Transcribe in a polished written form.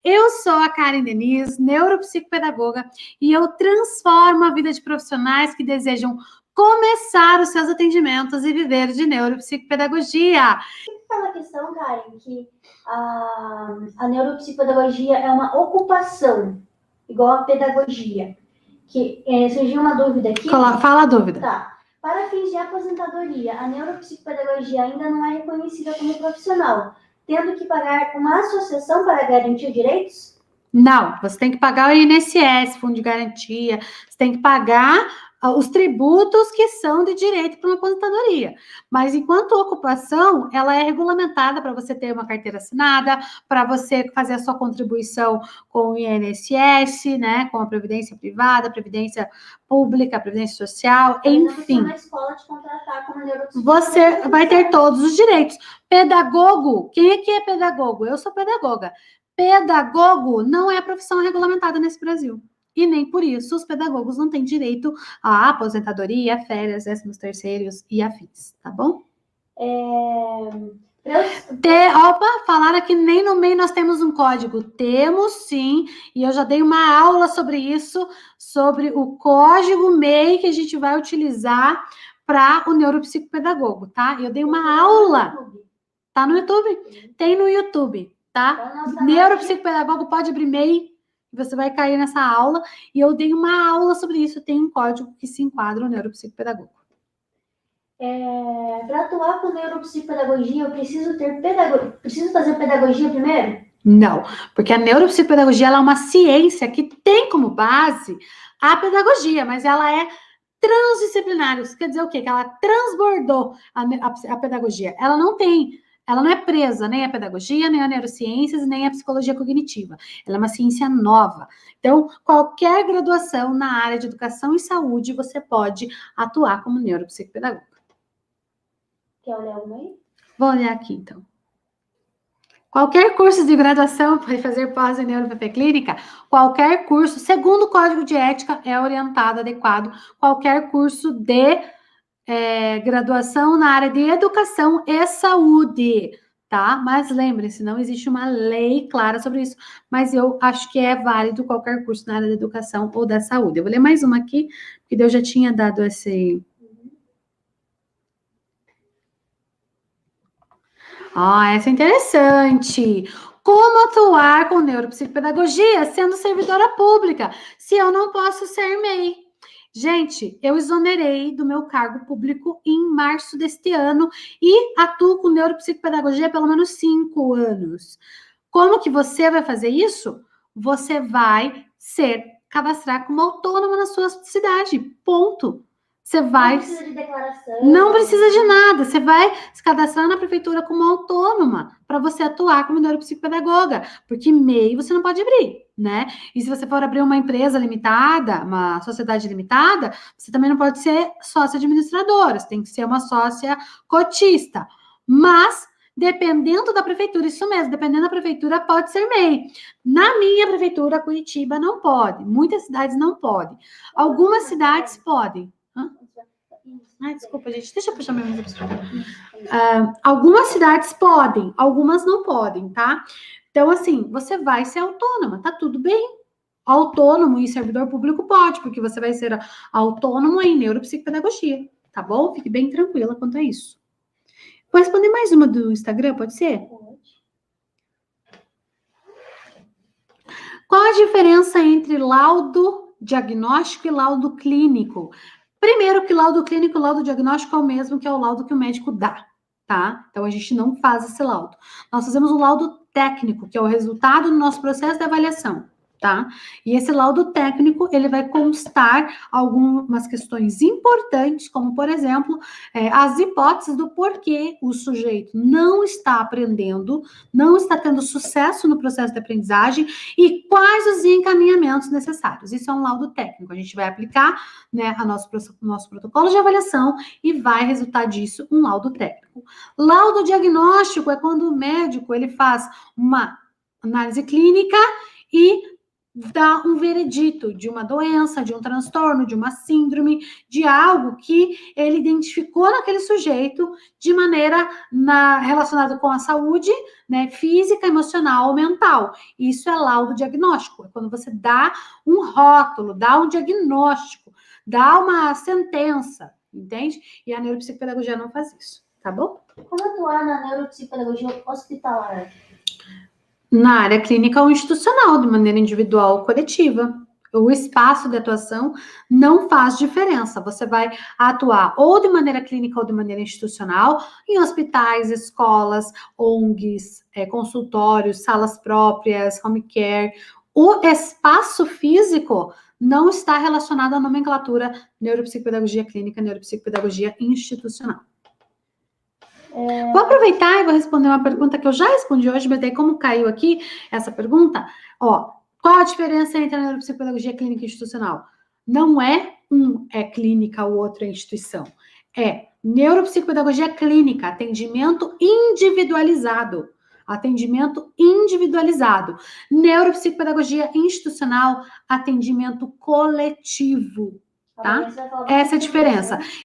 Eu sou a Karen Denise, neuropsicopedagoga, e eu transformo a vida de profissionais que desejam começar os seus atendimentos e viver de neuropsicopedagogia. Aquela questão, Karen, que a neuropsicopedagogia é uma ocupação, igual a pedagogia. Que surgiu uma dúvida aqui. Fala a dúvida. Tá. Para fins de aposentadoria, a neuropsicopedagogia ainda não é reconhecida como profissional, tendo que pagar uma associação para garantir direitos? Não, você tem que pagar o INSS, Fundo de Garantia, você tem que pagar os tributos que são de direito para uma aposentadoria. Mas enquanto ocupação, ela é regulamentada para você ter uma carteira assinada, para você fazer a sua contribuição com o INSS, né, com a Previdência Privada, Previdência Pública, Previdência Social, enfim. Na escola te contratar como você vai ter todos os direitos. Pedagogo, quem é que é pedagogo? Eu sou pedagoga. Pedagogo não é profissão regulamentada nesse Brasil. E nem por isso os pedagogos não têm direito à aposentadoria, férias, 13º e afins, tá bom? Falaram que nem no meio nós temos um código. Temos sim, e eu já dei uma aula sobre isso, sobre o código MEI que a gente vai utilizar para o neuropsicopedagogo, tá? Eu dei uma aula. Tá no YouTube? Tem no YouTube, tá? Neuropsicopedagogo pode abrir MEI, você vai cair nessa aula, e eu dei uma aula sobre isso, tem um código que se enquadra no neuropsicopedagogo. Para atuar com neuropsicopedagogia, eu preciso fazer pedagogia primeiro? Não, porque a neuropsicopedagogia ela é uma ciência que tem como base a pedagogia, mas ela é transdisciplinar. Isso quer dizer o quê? Que ela transbordou a pedagogia. Ela não é presa nem a pedagogia, nem a neurociências, nem a psicologia cognitiva. Ela é uma ciência nova. Então, qualquer graduação na área de educação e saúde, você pode atuar como neuropsicopedagoga. Quer olhar alguma aí? Vou olhar aqui, então. Qualquer curso de graduação pode fazer pós em neuroPP clínica. Qualquer curso, segundo o Código de Ética, é orientado, adequado. Qualquer curso de graduação na área de educação e saúde, tá? Mas lembre-se, não existe uma lei clara sobre isso, mas eu acho que é válido qualquer curso na área da educação ou da saúde. Eu vou ler mais uma aqui, porque eu já tinha dado esse... essa é interessante. Como atuar com neuropsicopedagogia sendo servidora pública, se eu não posso ser MEI? Gente, eu exonerei do meu cargo público em março deste ano e atuo com neuropsicopedagogia há pelo menos 5 anos. Como que você vai fazer isso? Você vai cadastrar como autônoma na sua cidade, ponto. Você vai... Não precisa de declaração. Não precisa de nada. Você vai se cadastrar na prefeitura como autônoma para você atuar como neuropsicopedagoga, porque MEI você não pode abrir, né? E se você for abrir uma empresa limitada, uma sociedade limitada, você também não pode ser sócia administradora, você tem que ser uma sócia cotista. Mas, dependendo da prefeitura, isso mesmo, dependendo da prefeitura, pode ser MEI. Na minha prefeitura, Curitiba, não pode. Muitas cidades não podem. Algumas cidades podem. Desculpa, gente. Deixa eu puxar meu mesa para explicar. Algumas cidades podem, algumas não podem, tá? Então, assim, você vai ser autônoma, tá tudo bem. Autônomo e servidor público pode, porque você vai ser autônomo em neuropsicopedagogia, tá bom? Fique bem tranquila quanto a isso. Vou responder mais uma do Instagram, pode ser? Pode. Qual a diferença entre laudo diagnóstico e laudo clínico? Primeiro, que laudo clínico e laudo diagnóstico é o mesmo que é o laudo que o médico dá, tá? Então, a gente não faz esse laudo. Nós fazemos um laudo técnico, que é o resultado do nosso processo de avaliação, tá? E esse laudo técnico, ele vai constar algumas questões importantes, como, por exemplo, as hipóteses do porquê o sujeito não está aprendendo, não está tendo sucesso no processo de aprendizagem e quais os encaminhamentos necessários. Isso é um laudo técnico. A gente vai aplicar, né, nosso protocolo de avaliação e vai resultar disso um laudo técnico. Laudo diagnóstico é quando o médico ele faz uma análise clínica e dá um veredito de uma doença, de um transtorno, de uma síndrome, de algo que ele identificou naquele sujeito de maneira relacionada com a saúde, né, física, emocional ou mental. Isso é laudo diagnóstico, é quando você dá um rótulo, dá um diagnóstico, dá uma sentença, entende? E a neuropsicopedagogia não faz isso, tá bom? Como atuar na neuropsicopedagogia hospitalar? Na área clínica ou institucional, de maneira individual ou coletiva. O espaço de atuação não faz diferença. Você vai atuar ou de maneira clínica ou de maneira institucional, em hospitais, escolas, ONGs, consultórios, salas próprias, home care. O espaço físico não está relacionado à nomenclatura neuropsicopedagogia clínica, neuropsicopedagogia institucional. Vou aproveitar e vou responder uma pergunta que eu já respondi hoje, mas daí como caiu aqui essa pergunta, ó, qual a diferença entre a neuropsicopedagogia clínica e institucional? Não é um é clínica, o outro é instituição. É neuropsicopedagogia clínica, atendimento individualizado. Atendimento individualizado. Neuropsicopedagogia institucional, atendimento coletivo. Tá? Essa é a diferença.